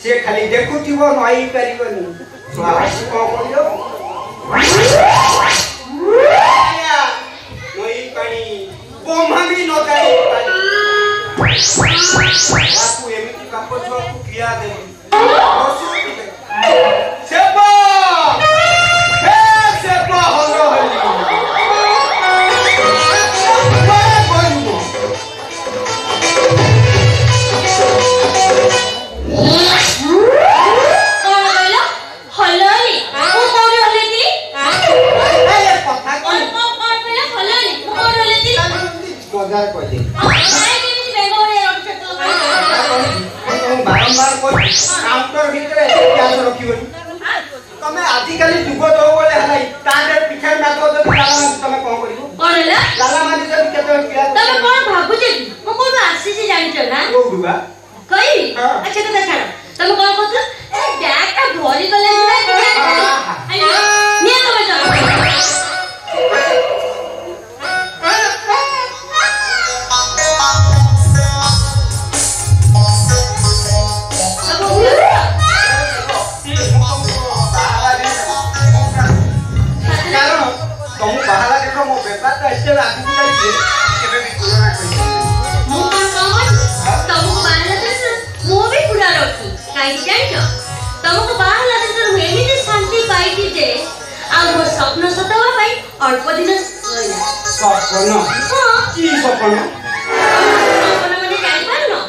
से खाली देखुथिबो नई परिबनी स्वास को करियो नई पानी बोमागी न जाई बापू एमिति कापो छो क्रिया दे सेपा हे सेपा हलो हली बड़ा बोलू बारंबार कोई काउंटर भीतर प्याज रखिबनी तमे आजिकाली जुग दो बोले हलाई तांडे पिछाई ना दो जदी लाला तमे कोन करिवो कोनला लाला माने जदी केते प्याज तमे कोन भाबु जे मो कोन आसी जे जानि छ ना ओ दुबा कई अच्छा कथा छाड़ तमे कोन कहत ए बैग का भरी गले आई ने तमे जा तुम बाहर के मो बेपार तो ऐसे आदमी जाई केबे भी तुलना करी मो कौन तुम बाहर से मो भी पूरा रखी काई जानो तुमको बाहर से एमी जे शांति पाई थी जे आ मो स्वप्न सतवा पाई अल्प दिन होइला सपन हां की सपन सपन माने जानि पारनो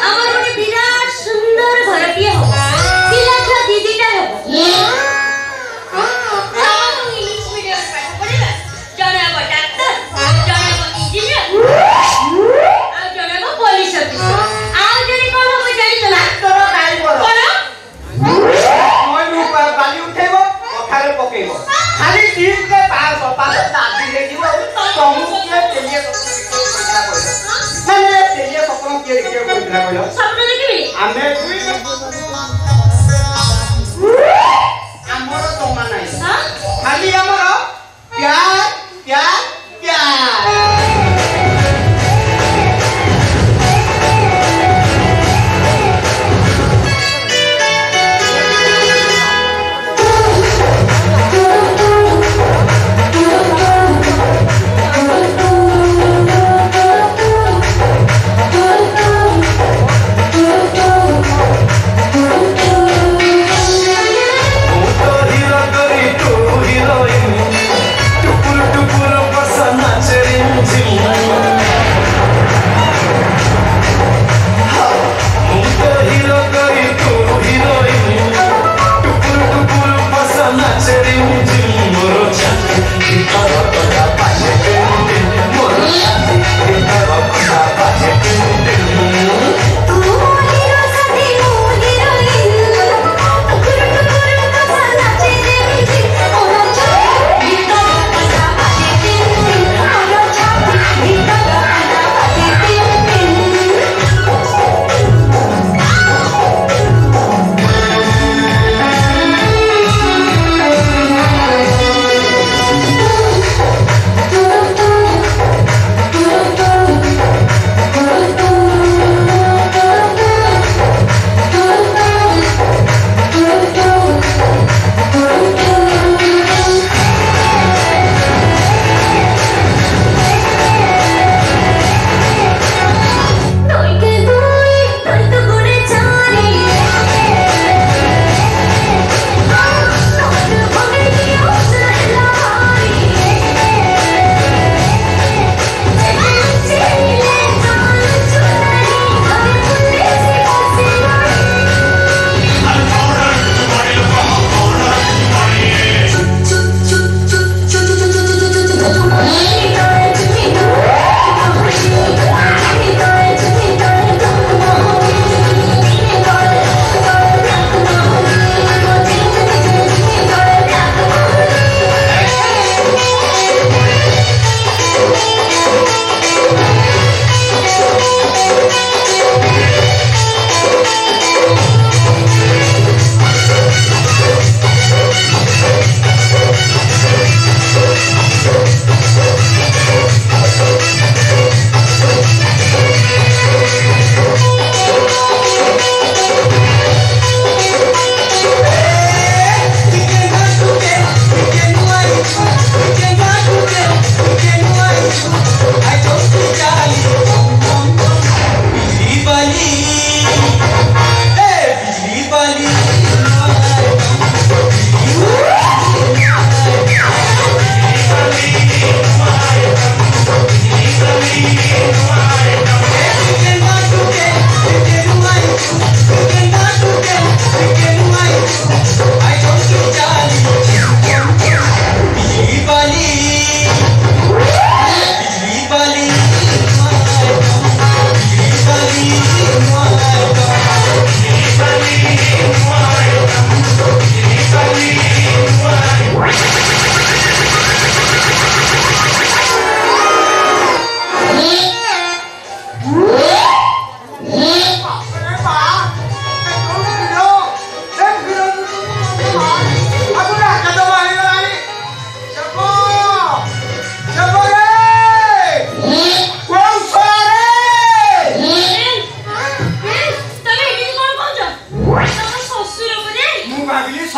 हमर गोटे विराट सुंदर घरटिए हो पिला छुआ दीदीटा हो खाली टीम के पास दादी ले जीवो तुम के तेलिए पैसा कोइलो माने तेलिए सपन के पैसा कोइलो सपन देखिबी आमे हमर जमा नाही हां खाली हमर प्यार प्यार प्यार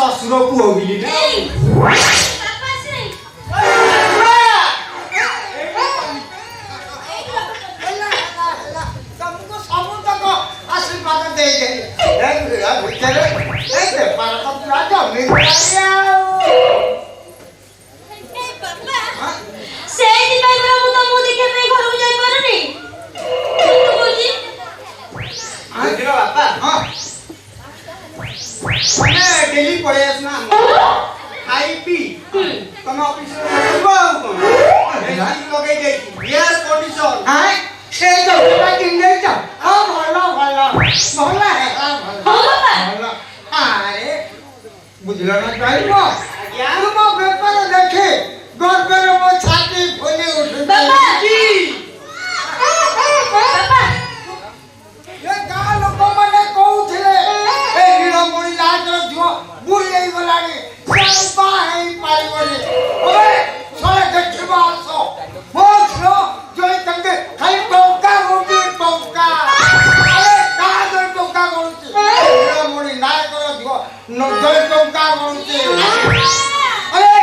ଶ୍ୱଶୁର ପୁଅ ବିଲି ନା ବାପା ଆସିଲେ। ତମକୁ ସବୁ ତକ ଆଶୀର୍ବାଦ ଦେଇଦେଲି ଭିତରେ ଏଇ ବେପାର ତ ପୁରା ଜମିଗଲାଣି ଆଉ ସେଇଥିପାଇଁ ପରା ମୁଁ ତମକୁ ଦେଖିବା ପାଇଁ ଘରକୁ ଯାଇପାରୁନି। ସତ କହୁଛି। ବୁଝିଲ ବାପା ହଁ ତମେ ଡେଲି ପଳେଇ ଆସୁନା ଖାଇ ପିଇ ତମେ ଅଫିସରେ ବସିବ ଆଉ କଣ ଲଗେଇ ଦେଇଛି ଏୟାର କଣ୍ଡିସନ ହାଁ ସେ ଯୋଉଟା କିଣିଦେଇଛ ହଁ ଭଲ ଭଲ ଭଲ ହେଲା ହଁ ବାପା। ଭଲ ଆରେ ବୁଝିଲ ନା କହିବ ତୁମ ବେପାର ଦେଖି ଗର୍ବରେ ମୋ ଛାତି ଫୁଲି ଉଠୁଛି ବାପା। ବାପା ଏ ଗାଁ ଲୋକମାନେ କହୁଥିଲେ ଏ ନୀଳମଣି ଲାଜର ଝିଅ ବୁଢ଼ୀ ହେଇଗଲାଣି ସେ ବାହା ହେଇପାରିବନି ଓଏ ଶଳେ ଦେଖିବ ଆସ ମୋ ଝିଅ ଜୟ ତାଙ୍କେ ଖାଲି ଟଙ୍କା ଗଣୁଛି ଟଙ୍କା ଆରେ ଗାଁ ଟଙ୍କା ଗଣୁଛି ନୀଳମଣି ନାୟକର ଝିଅ ଜୟ ଟଙ୍କା ଗଣୁଛି ଆରେ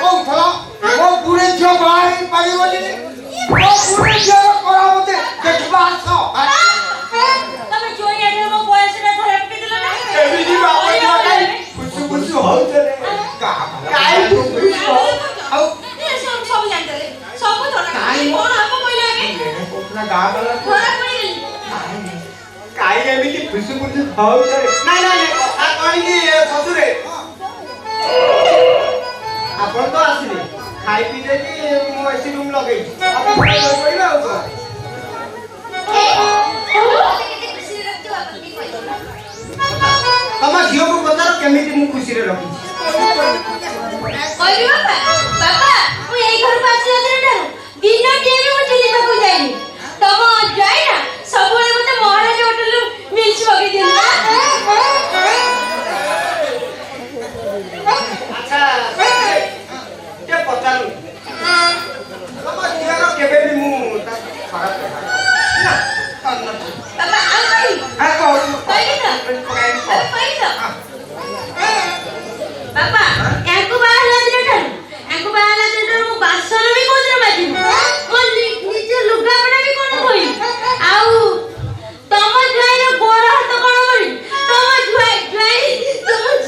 କହୁଥିଲ ମୋ ବୁଢ଼ୀ ଝିଅ ବାହା ହେଇପାରିବନି ମୋ ବୁଢ଼ୀ ଝିଅର କରାମତେ ଦେଖିବ ଆସ ତମେ ଜୋଇ ଆଡେ ମୋ ବୟସଟା ଥରେ ପକେଇଦେଲ ନା। ଏମିତି ବାପା କାଇଁ ଖୁସୁ ଖୁସୁ ହଉଥିଲେ କାଇଁ ଖୁସୁ ଆଉ ସବୁ ଜାଣିଦେଲେ ସବୁ ଧରା କଣ ହବ କହିଲେ ଏବେ କହୁଥିଲା ଗାଁ ବାଲା ଧରା ପଡ଼ିଗଲି। କାଇଁ ଏମିତି ଖୁସୁ ଖୁସୁ ହଉଥିଲେ ନାଇଁ ନାଇଁ କଥା କହିକି ଶ୍ୱଶୁରେ ଆପଣ ତ ଆସିଲେ ଖାଇ ପିଇ ଦେଇକି ମୁଁ ଏସି ରୁମ୍ ଲଗେଇଛି ଆପଣ ଶୋଇପଡ଼ିବେ ଆଉ କଣ ତମ ଝିଅକୁ ପଚାର କେମିତି ମୁଁ ଖୁସିରେ ରଖିଛି କହିବି ବାପା ବାପା ମୁଁ ଏଇ ଘରକୁ ଆସିଲା ଦିନଠାରୁ ଦିନଟିଏ ବି ମୁଁ ଚିଲିବାକୁ ଯାଇନି। ତମ ଯାଇ ନା ସବୁବେଳେ ମତେ ମହାରାଜ ହୋଟେଲରୁ ମିଲ୍ସ ମଗେଇ ଦିଅନ୍ତି। ଆଚ୍ଛା ଟିକେ ପଚାରୁ ତମ ଝିଅର କେବେ ବି ମୁଁ ତାକୁ ଖରାପ କରେ ନା କରିନଥିଲି। ବାପା ଆଉ କହିବି କହିବି ତ କହିବି ତ ବାପା ୟାଙ୍କୁ ବାହା ହେଲା ଦିନଠାରୁ ମୁଁ ବାସନ ବି କୋଉଥିରେ ମାଜିନି ମୋ ନିଜ ଲୁଗାପଟା ବି କଣ ଧୋଇନି ଆଉ ତମ ଝିଅର ଗୋଡ଼ ହାତ କଣ କରିବି ତମ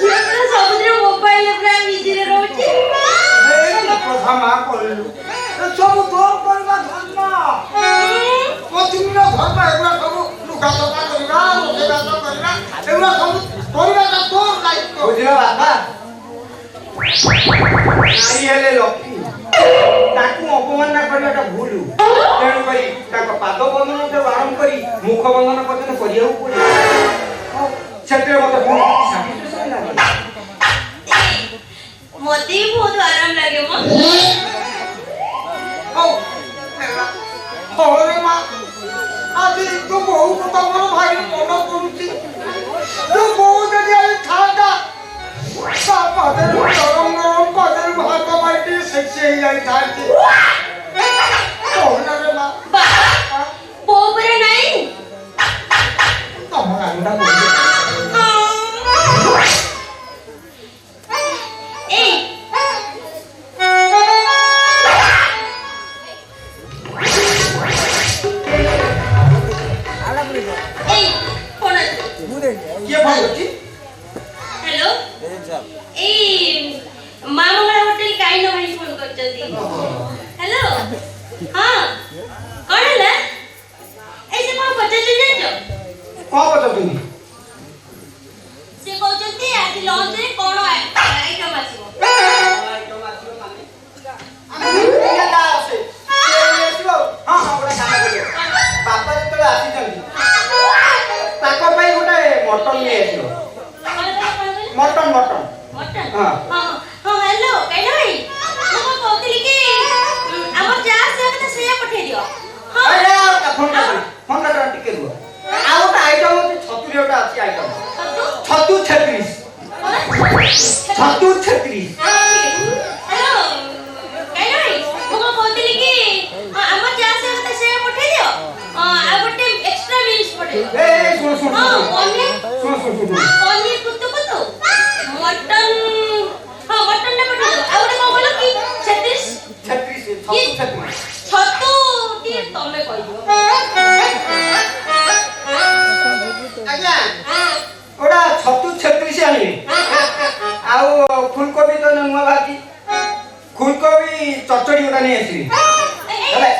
ଝିଅ ପୁରା ସବୁଦିନ ମୋବାଇଲରେ ପୁରା ବିଜିରେ ରହୁଛି। କଥା ମା କହିଲୁ ସବୁ ତୋର କରିବା ଧର୍ମ ପ୍ରତିଦିନ ଧର୍ମ ଏଗୁଡ଼ା ସବୁ ଲୁଗା ସଫା କରିବା ରୋଷେଇବାସ କରିବା ଏଗୁଡ଼ା ସବୁ କରିବାଟା ତୋର ଦାୟିତ୍ୱ ବୁଝିଲ ବାପା ନାରୀ ହେଲେ ଲକ୍ଷ୍ମୀ ତାକୁ ଅପମାନ କରିବାଟା ଭୁଲ ତେଣୁକରି ତାଙ୍କ ପାଦ ବନ୍ଧନ ଠାରୁ ଆରମ୍ଭ କରି ମୁଖ ବନ୍ଧନ ପର୍ଯ୍ୟନ୍ତ କରିବାକୁ ପଡ଼ିବ ସେଥିରେ ମତେ ବହୁତ ସାଟିସ୍ଫାକ୍ସନ୍ ଲାଗେ ମତେ ବି ବହୁତ ଆରାମ ଲାଗେ ମୋ ହଉ ହରେ ମା ଆଜି ତୋ ବୋଉ କଥା ମୋର ଭାରି ମନ ପଡୁଛି ତୋ ବୋଉ ଯଦି ଆଜି ଥାଆନ୍ତା ତା ପାଦରେ ଗରମ ଗରମ ପାଦରେ ଭାତ ମାରି ସେକ୍ସି ହେଇଯାଇଥାନ୍ତି କହୁନା ରେ ମା ବାପା ବୋଉ ପରା ନାହିଁ ତମ ଗାଁଟା ଏଇ କଣ କିଏ ଫୋନ କରୁଛି ହ୍ୟାଲୋ ଏଇ ମା ମଙ୍ଗଳା ହୋଟେଲ କାଇନ ଭାଇ ଫୋନ କରିଛନ୍ତି। ହ୍ୟାଲୋ ହଁ କଣ ହେଲା ଏଇ ସେ କଣ ପଚାରୁଛନ୍ତି ଜାଣିଛ କଣ ପଚାରୁଛନ୍ତି ସେ କହୁଛନ୍ତି ଆଜି ଲଞ୍ଚରେ କଣ ଆଇଟମ ଆସିବ। ବାପା ଯେତେବେଳେ ଆସିଛନ୍ତି ତାଙ୍କ ପାଇଁ ଗୋଟେ ମଟନ ନେଇ ଆସିବ ମଟନ ମଟନ ମଟନ ହଁ ହଁ ହ୍ୟାଲୋ କାଇନ ଭାଇ ମୁଁ କଣ କହୁଥିଲି କି ଆମର ଯାହା ଆସିବା କଥା ସେଇଆ ପଠେଇ ଦିଅ। ହଁ ଫୋନ ଟିକେ ରୁହ ଆଉ ଗୋଟେ ଆଇଟମ ଅଛି ଛତୁରେ ଗୋଟେ ଅଛି ଆଇଟମ ଛତୁ 36 ଛତୁ 36 ହ୍ୟାଲୋ କାଇନ ଭାଇ ମୁଁ କଣ କହୁଥିଲି କି ଆମର ଯାହା ଆସିବା କଥା ସେଇଆ ପଠେଇ ଦିଅ ଆଉ ଗୋଟେ ଏକ୍ସଟ୍ରା ମିଲ୍ସ ପଠେଇ ଦିଅ। ଶୁଣ ହଁ ପନିର କୁତୁ କୁତୁ ମଟନ ଛେତ୍ରିଶ ଆଣିବେ ଆଉ ଫୁଲକୋବି ତ ନୂଆ ଭାଜି ଫୁଲକୋବି ଚଚଡ଼ି ଗୋଟା ନେଇ ଆସିବି ହେଲା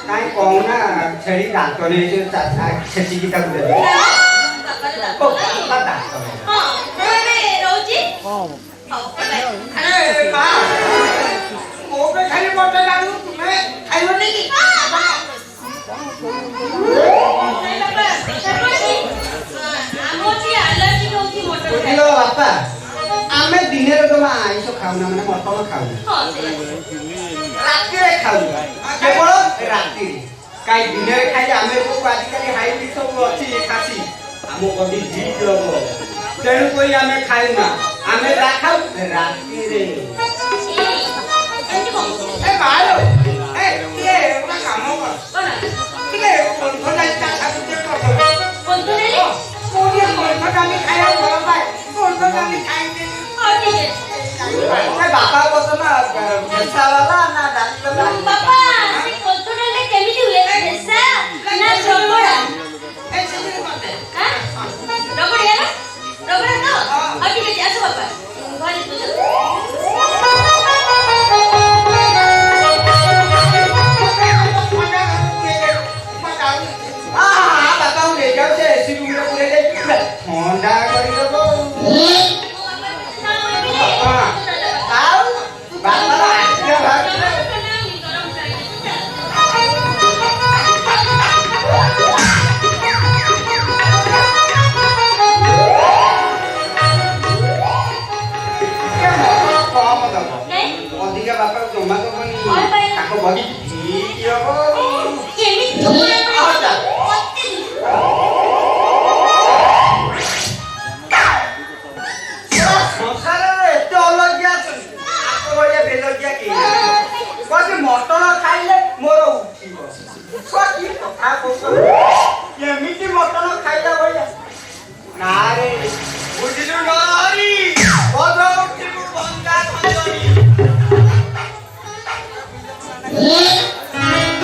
କାଇଁ କହୁନା ଛେଳି ଦାନ୍ତ ନେଇଛି ଛେଚିକି ତାକୁ ଦେବେ ଖାଲି ମତେ ଲାଗୁ ତୁମେ ଖାଇବନି କି ବୁଝିଲ ବାପା ଆମେ ଦିନରେ ଜମା ଆଇଁଷ ଖାଉନା ମାନେ ମଟନ ଖାଉନା ରାତିରେ ଖାଉନା କେବଳ ରାତିରେ କାହିଁ ଦିନରେ ଖାଇ ଆମେ ସବୁ ଆଜିକାଲି ହାଇବ୍ରିଡ୍ ସବୁ ଅଛି ଖାସି ଆମ ବଡି ହିଟ୍ ହବ ତେଣୁ କରି ଆମେ ଖାଉନା ଆମେ ଯାହା ଖାଉ ରାତିରେ ଏ ମାଲୋ ଏ ଇଏ ଗୋଟେ କାମ କର ଟିକେ କଣ୍ଠ ଡାଲି ତା ଠାରୁ ଟିକେ କରିଦେବ ମୁଁ ଟିକେ କଣ୍ଠ ଡାଲି ଖାଇବାକୁ ଭଲ ପାଏ କଣ୍ଠ ଡାଲି ଖାଇକି ବାପା ବସ ନା ଭେସା ବାଲା ନା ଡାଲି ବାଲା ଥଣ୍ଡା କରିଦେବ ଆଉ ବାପାର ଆଖିଆ ଭାବରେ କମ ଦବ ଅଧିକା ବାପାକୁ ଜମା ଦବନି ତାଙ୍କ ବଡି ଠିକ ହବ ସଂସାରରେ ଏତେ ଅଲଗିଆ ଅଛନ୍ତି ତାଙ୍କ ଭଳିଆ ବେଲଗିଆ କେହି ମଟନ ଖାଇଲେ ମୋର ଉଠିବ କି କଥା କହୁଛନ୍ତି